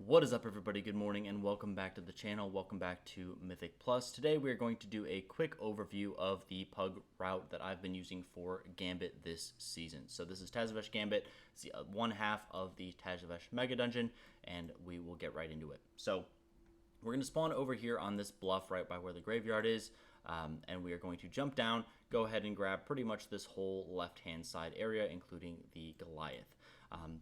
What is up, everybody? Good morning and welcome back to the channel. Welcome back to Mythic Plus. Today we are going to do a quick overview of the Pug route that I've been using for Gambit this season. So this is Tazavesh Gambit. It's the one half of the Tazavesh Mega Dungeon, and we will get right into it. So we're going to spawn over here on this bluff right by where the graveyard is, and we are going to jump down, go ahead and grab pretty much this whole left-hand side area, including the Goliath.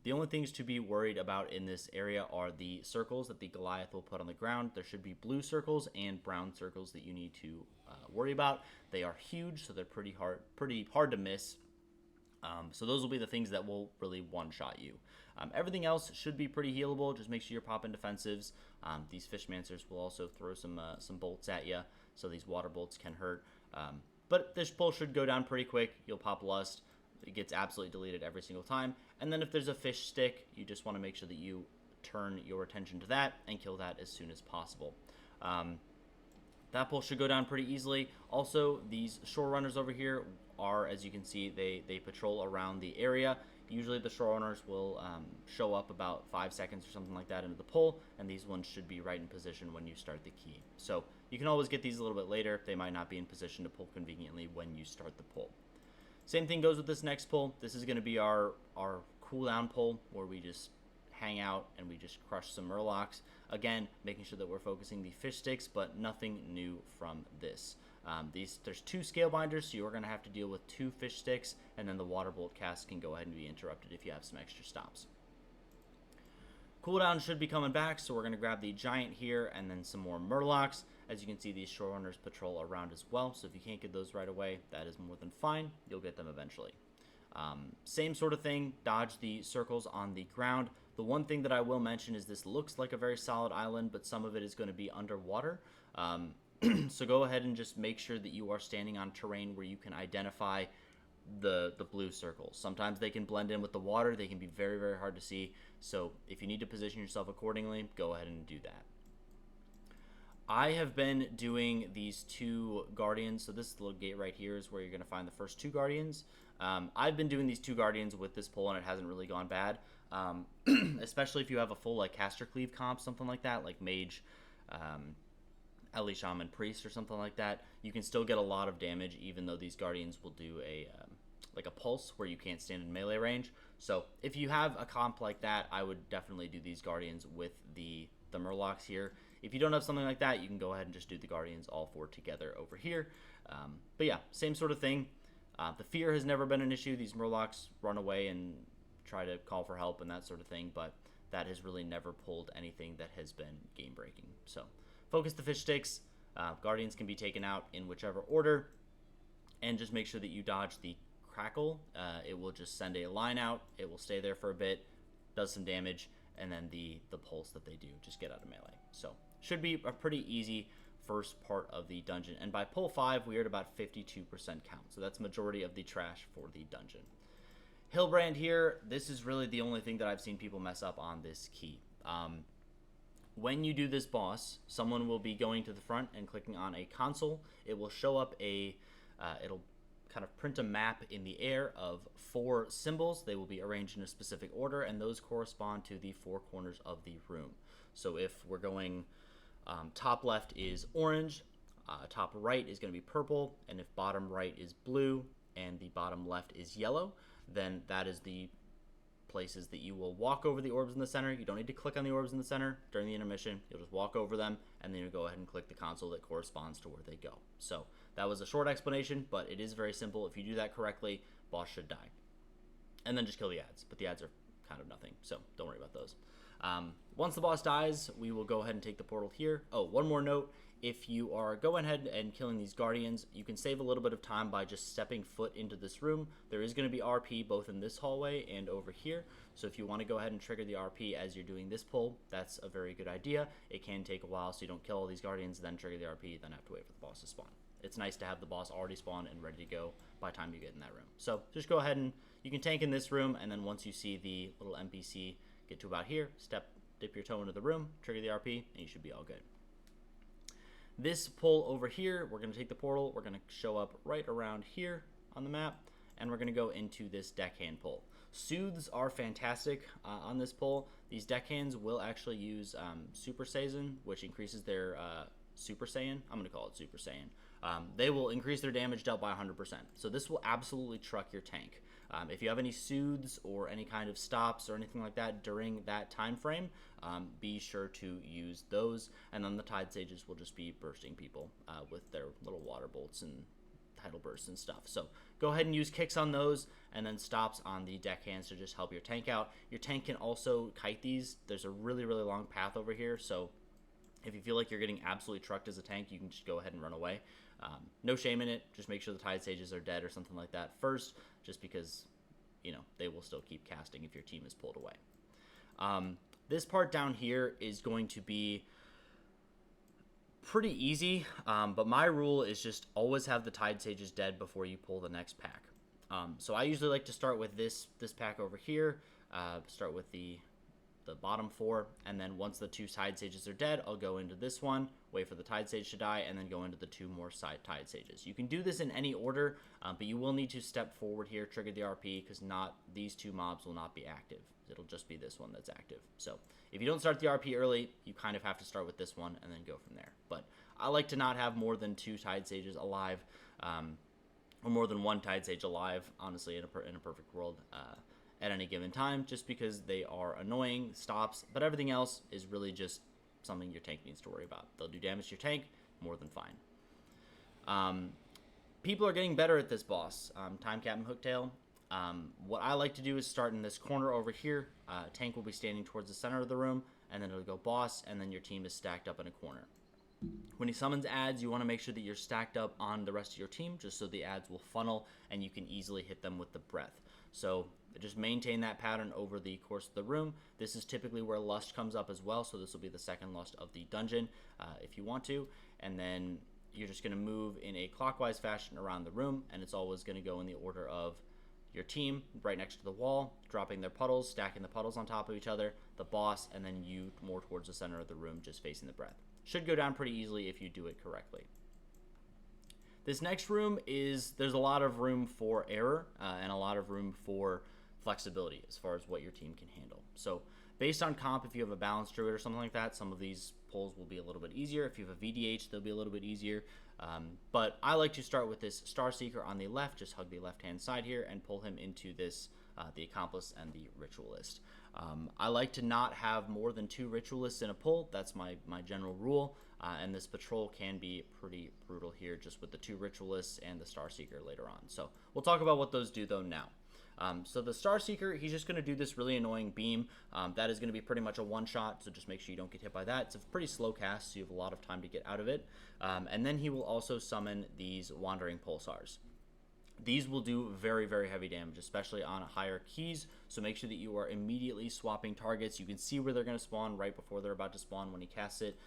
The only things to be worried about in this area are the circles that the Goliath will put on the ground. There should be blue circles and brown circles that you need to worry about. They are huge, so they're pretty hard to miss. So those will be the things that will really one-shot you. Everything else should be pretty healable. Just make sure you're popping defensives. These Fishmancers will also throw some bolts at you, so these water bolts can hurt. But this pull should go down pretty quick. You'll pop Lust. It gets absolutely deleted every single time. And then if there's a fish stick, you just want to make sure that you turn your attention to that and kill that as soon as possible. That pull should go down pretty easily. Also, these shore runners over here are, as you can see, they patrol around the area. Usually the shore runners will show up about 5 seconds or something like that into the pull, and these ones should be right in position when you start the key. So you can always get these a little bit later. They might not be in position to pull conveniently when you start the pull. Same thing goes with this next pull. This is going to be our cooldown pull, where we just hang out and we just crush some Murlocs. Again, making sure that we're focusing the fish sticks, but nothing new from this. There's 2 scale binders, so you're going to have to deal with 2 fish sticks, and then the water bolt cast can go ahead and be interrupted if you have some extra stops. Cooldown should be coming back, so we're going to grab the giant here and then some more Murlocs. As you can see, these shore runners patrol around as well, so if you can't get those right away, that is more than fine. You'll get them eventually. Same sort of thing, dodge the circles on the ground. The one thing that I will mention is this looks like a very solid island, but some of it is going to be underwater. So go ahead and just make sure that you are standing on terrain where you can identify the blue circles. Sometimes they can blend in with the water. They can be very, very hard to see. So if you need to position yourself accordingly, go ahead and do that. I have been doing these 2 Guardians. So this little gate right here is where you're going to find the first 2 Guardians. I've been doing these 2 Guardians with this pull, and it hasn't really gone bad. Especially if you have a full like Caster Cleave comp, something like that, like Mage, Ellie Shaman Priest or something like that. You can still get a lot of damage, even though these Guardians will do like a pulse where you can't stand in melee range. So if you have a comp like that, I would definitely do these Guardians with the Murlocs here. If you don't have something like that, you can go ahead and just do the Guardians all 4 together over here. But yeah, same sort of thing. The fear has never been an issue. These Murlocs run away and try to call for help and that sort of thing, but that has really never pulled anything that has been game breaking. So focus the fish sticks. Guardians can be taken out in whichever order, and just make sure that you dodge the crackle. It will just send a line out. It will stay there for a bit, does some damage, and then the pulse that they do, just get out of melee. So should be a pretty easy first part of the dungeon. And by pull 5, we are at about 52% count. So that's majority of the trash for the dungeon. Hillbrand here, this is really the only thing that I've seen people mess up on this key. When you do this boss, someone will be going to the front and clicking on a console. It will show up it'll kind of print a map in the air of 4 symbols. They will be arranged in a specific order, and those correspond to the 4 corners of the room. So if we're going top left is orange, top right is going to be purple, and if bottom right is blue and the bottom left is yellow, then that is the places that you will walk over the orbs in the center. You don't need to click on the orbs in the center during the intermission. You'll just walk over them, and then you'll go ahead and click the console that corresponds to where they go. So that was a short explanation, but it is very simple. If you do that correctly, boss should die. And then just kill the ads, but the ads are kind of nothing, so don't worry about those. Once the boss dies, we will go ahead and take the portal here. Oh, one more note. If you are going ahead and killing these Guardians, you can save a little bit of time by just stepping foot into this room. There is going to be RP both in this hallway and over here. So if you want to go ahead and trigger the RP as you're doing this pull, that's a very good idea. It can take a while, so you don't kill all these Guardians, then trigger the RP, then have to wait for the boss to spawn. It's nice to have the boss already spawned and ready to go by the time you get in that room. So just go ahead and you can tank in this room, and then once you see the little NPC get to about here, dip your toe into the room, trigger the RP, and you should be all good. This pull over here, we're going to take the portal, we're going to show up right around here on the map, and we're going to go into this deckhand pull. Soothes are fantastic on this pull. these deckhands will actually use Super Saiyan, which increases their Super Saiyan. I'm going to call it Super Saiyan. They will increase their damage dealt by 100%. So this will absolutely truck your tank. If you have any soothes or any kind of stops or anything like that during that time frame, be sure to use those. And then the Tide Sages will just be bursting people with their little water bolts and tidal bursts and stuff. So go ahead and use kicks on those, and then stops on the deckhands to just help your tank out. Your tank can also kite these. There's a really, really long path over here, so if you feel like you're getting absolutely trucked as a tank, you can just go ahead and run away. No shame in it. Just make sure the Tide Sages are dead or something like that first, just because, you know, they will still keep casting if your team is pulled away. This part down here is going to be pretty easy, but my rule is just always have the Tide Sages dead before you pull the next pack. So I usually like to start with this pack over here, start with the bottom 4, and then once the 2 Tide Sages are dead, I'll go into this one, wait for the Tide Sage to die, and then go into the 2 more side Tide Sages. You can do this in any order, but you will need to step forward here, trigger the RP, because these 2 mobs will not be active. It'll just be this one that's active. So if you don't start the RP early, you kind of have to start with this one and then go from there. But I like to not have more than 2 Tide Sages alive, or more than 1 Tide Sage alive, honestly, in a perfect world, at any given time, just because they are annoying, stops, but everything else is really just something your tank needs to worry about. They'll do damage to your tank, more than fine. People are getting better at this boss, Time Cap and Hooktail. What I like to do is start in this corner over here. Tank will be standing towards the center of the room, and then it'll go boss, and then your team is stacked up in a corner. When he summons ads, you want to make sure that you're stacked up on the rest of your team, just so the ads will funnel and you can easily hit them with the breath. So just maintain that pattern over the course of the room. This is typically where Lust comes up as well, so this will be the second Lust of the dungeon if you want to. And then you're just going to move in a clockwise fashion around the room, and it's always going to go in the order of your team right next to the wall, dropping their puddles, stacking the puddles on top of each other, the boss, and then you more towards the center of the room, just facing the breath. Should go down pretty easily if you do it correctly. This next room there's a lot of room for error and a lot of room for flexibility as far as what your team can handle. So based on comp, if you have a balanced druid or something like that, some of these pulls will be a little bit easier. If you have a VDH, they'll be a little bit easier. But I like to start with this Star Seeker on the left, just hug the left-hand side here and pull him into this, the Accomplice and the Ritualist. I like to not have more than 2 Ritualists in a pull. That's my general rule. And this patrol can be pretty brutal here, just with the 2 Ritualists and the Star Seeker later on. So we'll talk about what those do, though, now. So the Star Seeker, he's just going to do this really annoying beam. That is going to be pretty much a one-shot, so just make sure you don't get hit by that. It's a pretty slow cast, so you have a lot of time to get out of it. And then he will also summon these Wandering Pulsars. These will do very, very heavy damage, especially on higher keys, so make sure that you are immediately swapping targets. You can see where they're going to spawn right before they're about to spawn when he casts it.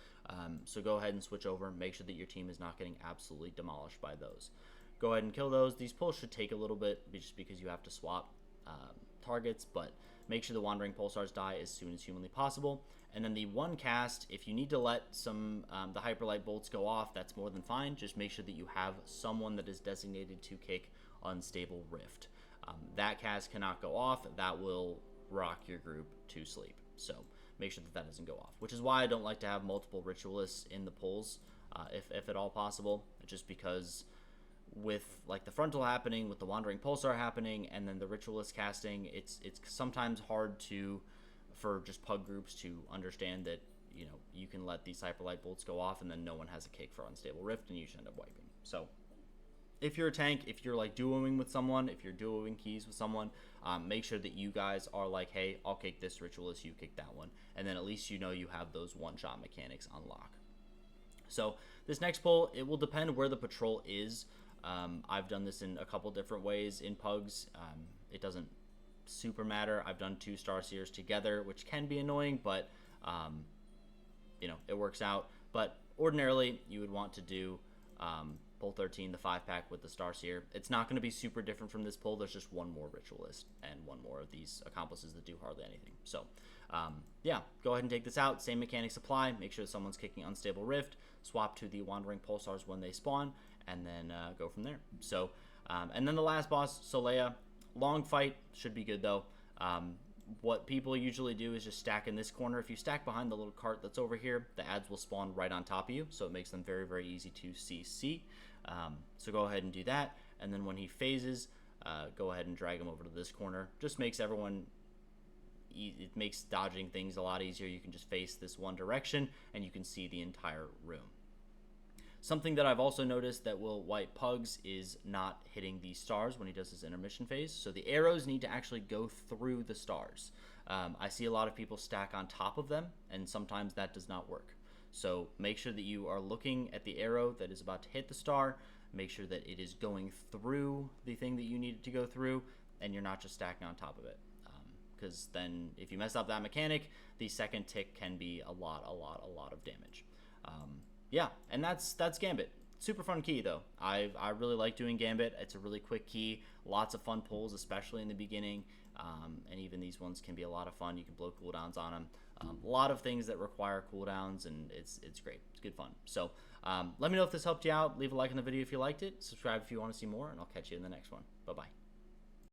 So go ahead and switch over. Make sure that your team is not getting absolutely demolished by those. Go ahead and kill those. These pulls should take a little bit just because you have to swap targets, but make sure the Wandering Pulsars die as soon as humanly possible. And then the one cast, if you need to let some the Hyperlight Bolts go off, that's more than fine. Just make sure that you have someone that is designated to kick Unstable Rift. That cast cannot go off. That will rock your group to sleep. So make sure that that doesn't go off, which is why I don't like to have multiple Ritualists in the pulls, if at all possible, just because with like the frontal happening, with the Wandering Pulsar happening, and then the Ritualist casting, it's sometimes hard for just pug groups to understand that, you know, you can let these Hyperlight Bolts go off and then no one has a kick for Unstable Rift and you should end up wiping. So if you're a tank, if you're like duoing with someone, if you're duoing keys with someone, make sure that you guys are like, hey, I'll kick this Ritualist, you kick that one, and then at least you know you have those one-shot mechanics on lock. So this next pull, it will depend where the patrol is. I've done this in a couple different ways in pugs. It doesn't super matter. I've done 2 Starseers together, which can be annoying, but you know, it works out. But ordinarily you would want to do pull 13, the 5-pack with the Starseer. It's not going to be super different from this pull. There's just one more Ritualist and one more of these Accomplices that do hardly anything. So yeah, go ahead and take this out. Same mechanics apply. Make sure that someone's kicking Unstable Rift. Swap to the Wandering Pulsars when they spawn, and then go from there. So and then the last boss, Solea. Long fight, should be good though. what people usually do is just stack in this corner. If you stack behind the little cart that's over here, the ads will spawn right on top of you, so it makes them very, very easy to CC. So go ahead and do that, and then when he phases, go ahead and drag him over to this corner. Just makes everyone, it makes dodging things a lot easier. You can just face this one direction, and you can see the entire room. Something that I've also noticed that will wipe Pugs is not hitting the stars when he does his intermission phase. So the arrows need to actually go through the stars. I see a lot of people stack on top of them, and sometimes that does not work. So make sure that you are looking at the arrow that is about to hit the star. Make sure that it is going through the thing that you need it to go through, and you're not just stacking on top of it. Because then if you mess up that mechanic, the second tick can be a lot of damage. Yeah, and that's Gambit. Super fun key though. I really like doing Gambit. It's a really quick key. Lots of fun pulls, especially in the beginning. And even these ones can be a lot of fun. You can blow cooldowns on them. A lot of things that require cooldowns, and it's great. It's good fun. So let me know if this helped you out. Leave a like on the video if you liked it. Subscribe if you want to see more, and I'll catch you in the next one. Bye bye.